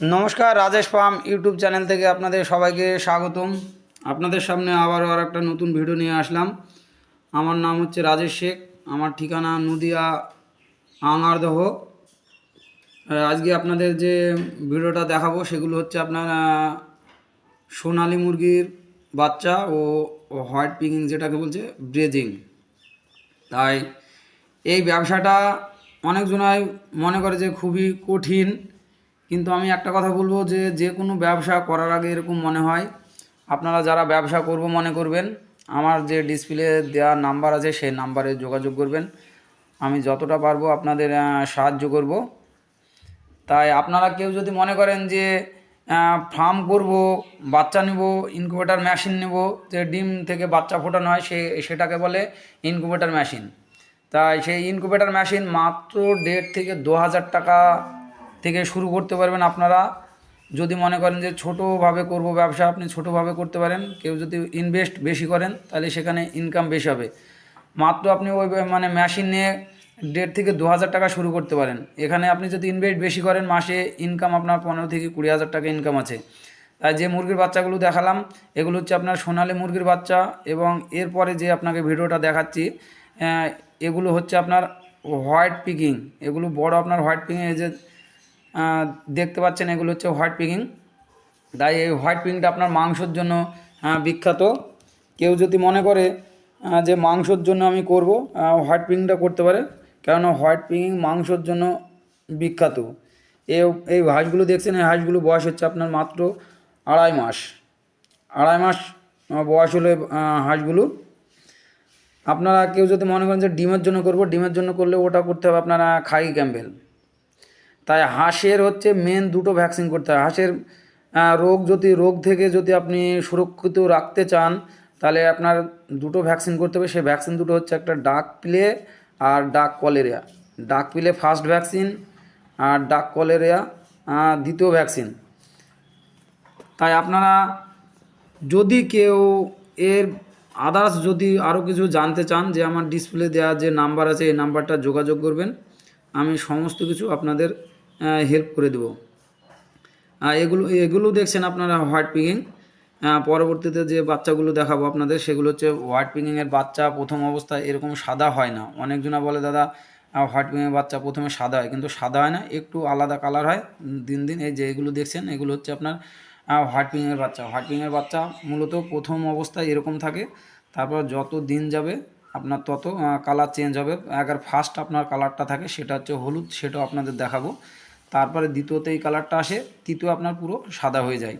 নমস্কার, Rajesh farm YouTube channel থেকে আপনাদের সবাইকে স্বাগতম। আপনাদের সামনে আবারও আর একটা নতুন ভিডিও নিয়ে আসলাম। আমার নাম হচ্ছে রাজেশ শেখ, আমার ঠিকানা নদিয়া আঙারদহ। আজকে আপনাদের যে ভিডিওটা দেখাবো সেগুলো হচ্ছে আপনার সোনালী মুরগির বাচ্চা ও হোয়াইট পিকিং, যেটাকে বলছে ব্রিজিং। তাই এই ব্যবসাটা অনেকজনাই মনে করে যে খুবই কঠিন, কিন্তু আমি একটা কথা বলবো যে যে কোনো ব্যবসা করার আগে এরকম মনে হয়। আপনারা যারা ব্যবসা করব মনে করবেন, আমার যে ডিসপ্লে দেওয়া নাম্বার আছে সেই নাম্বারে যোগাযোগ করবেন। আমি যতটা পারবো আপনাদের সাহায্য করব। তাই আপনারা কেউ যদি মনে করেন যে ফার্ম করব, বাচ্চা নেব, ইনকিউবেটর মেশিন নেব, যে ডিম থেকে বাচ্চা ফোটানো হয় সেটাকে বলে ইনকিউবেটর মেশিন। তাই সেই ইনকিউবেটর মেশিন মাত্র 1.5 থেকে 2,000 টাকা থেকে শুরু করতে পারবেন আপনারা। যদি মনে করেন যে ছোটোভাবে করব ব্যবসা, আপনি ছোটোভাবে করতে পারেন। কেউ যদি ইনভেস্ট বেশি করেন তাহলে সেখানে ইনকাম বেশি হবে। মাত্র আপনি ওই মেশিন নিয়ে 1.5 থেকে 2,000 টাকা শুরু করতে পারেন। এখানে আপনি যদি ইনভেস্ট বেশি করেন, মাসে ইনকাম আপনার 15 থেকে 20,000 টাকা ইনকাম আছে। তাই যে মুরগির বাচ্চাগুলো দেখালাম এগুলো হচ্ছে আপনার সোনালী মুরগির বাচ্চা, এবং এরপরে যে আপনাকে ভিডিওটা দেখাচ্ছি এগুলো হচ্ছে আপনার হোয়াইট পিকিং। এগুলো বড় আপনার হোয়াইট পিকিং, এই যে দেখতে পাচ্ছেন এগুলো হচ্ছে হোয়াইট পিকিং। তাই এই হোয়াইট পিকিংটা আপনার মাংসের জন্য বিখ্যাত। কেউ যদি মনে করে যে মাংসের জন্য আমি করব, হোয়াইট পিকিংটা করতে পারে, কেননা হোয়াইট পিকিং মাংসের জন্য বিখ্যাত। এই এই হাঁসগুলো দেখছেন, এই হাঁসগুলো বয়স হচ্ছে আপনার মাত্র 2.5 মাস। 2.5 মাস বয়স হলে হাঁসগুলো। আপনারা কেউ যদি মনে করেন যে ডিমের জন্য করব, ডিমের জন্য করলে ওটা করতে হবে আপনারা খাকি ক্যাম্বেল। তাই হাঁসের হচ্ছে মেন দুটো ভ্যাকসিন করতে হয়। হাঁসের রোগ থেকে যদি আপনি সুরক্ষিত রাখতে চান তাহলে আপনার দুটো ভ্যাকসিন করতে হবে। সেই ভ্যাকসিন দুটো হচ্ছে একটা ডাক প্লে আর ডাক কলেরিয়া। ডাক প্লে ফার্স্ট ভ্যাকসিন আর ডাক কলেরিয়া দ্বিতীয় ভ্যাকসিন। তাই আপনারা যদি কেউ এর আদার্স যদি আরও কিছু জানতে চান, যে আমার ডিসপ্লে দেওয়া যে নাম্বার আছে এই নাম্বারটা যোগাযোগ করবেন, আমি সমস্ত কিছু আপনাদের হেল্প করে দেব। এগুলো দেখছেন আপনারা হোয়াইট পিকিং। পরবর্তীতে যে বাচ্চাগুলো দেখাবো আপনাদের সেগুলো হচ্ছে হোয়াইট পিকিংয়ের বাচ্চা। প্রথম অবস্থায় এরকম সাদা হয় না। অনেকজনা বলে দাদা হোয়াইট পিকিংয়ের বাচ্চা প্রথমে সাদা হয়, কিন্তু সাদা হয় না, একটু আলাদা কালার হয় দিন দিন। এই যে এগুলো দেখছেন এগুলো হচ্ছে আপনার হোয়াইট পিকিংয়ের বাচ্চা। হোয়াইট পিকিংয়ের বাচ্চা মূলত প্রথম অবস্থায় এরকম থাকে, তারপর যত দিন যাবে আপনার তত কালার চেঞ্জ হবে। একবার ফার্স্ট আপনার কালারটা থাকে সেটা হচ্ছে হলুদ, সেটাও আপনাদের দেখাবো। তারপরে দ্বিতীয়তে এই কালারটা আসে, তৃতীয় আপনার পুরো সাদা হয়ে যায়।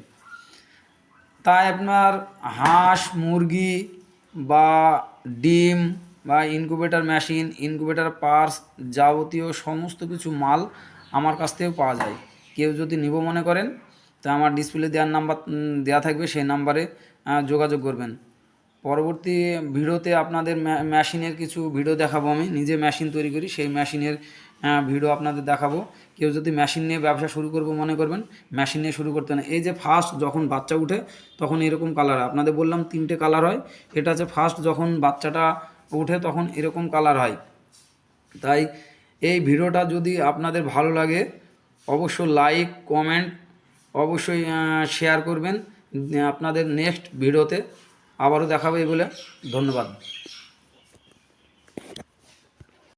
তাই আপনার হাঁস মুরগি বা ডিম বা ইনকিউবেটর মেশিন, ইনকিউবেটর পার্স, যাবতীয় সমস্ত কিছু মাল আমার কাছ থেকেও পাওয়া যায়। কেউ যদি নিব মনে করেন তা আমার ডিসপ্লে দেওয়ার নাম্বার দেওয়া থাকবে, সেই নাম্বারে যোগাযোগ করবেন। পরবর্তী ভিডিওতে আপনাদের মেশিনের কিছু ভিডিও দেখাবো। আমি নিজে মেশিন তৈরি করি, সেই মেশিনের ভিডিও আপনাদের দেখাবো। কেউ যদি মেশিন নিয়ে ব্যবসা শুরু করবো মনে করবেন, মেশিন নিয়ে শুরু করতে না। এই যে ফার্স্ট যখন বাচ্চা উঠে তখন এরকম কালার হয়। আপনাদের বললাম 3টে কালার হয়, এটা হচ্ছে ফার্স্ট যখন বাচ্চাটা উঠে তখন এরকম কালার হয়। তাই এই ভিডিওটা যদি আপনাদের ভালো লাগে অবশ্যই লাইক কমেন্ট অবশ্যই শেয়ার করবেন। আপনাদের নেক্সট ভিডিওতে আবারও দেখাবো। এগুলো ধন্যবাদ।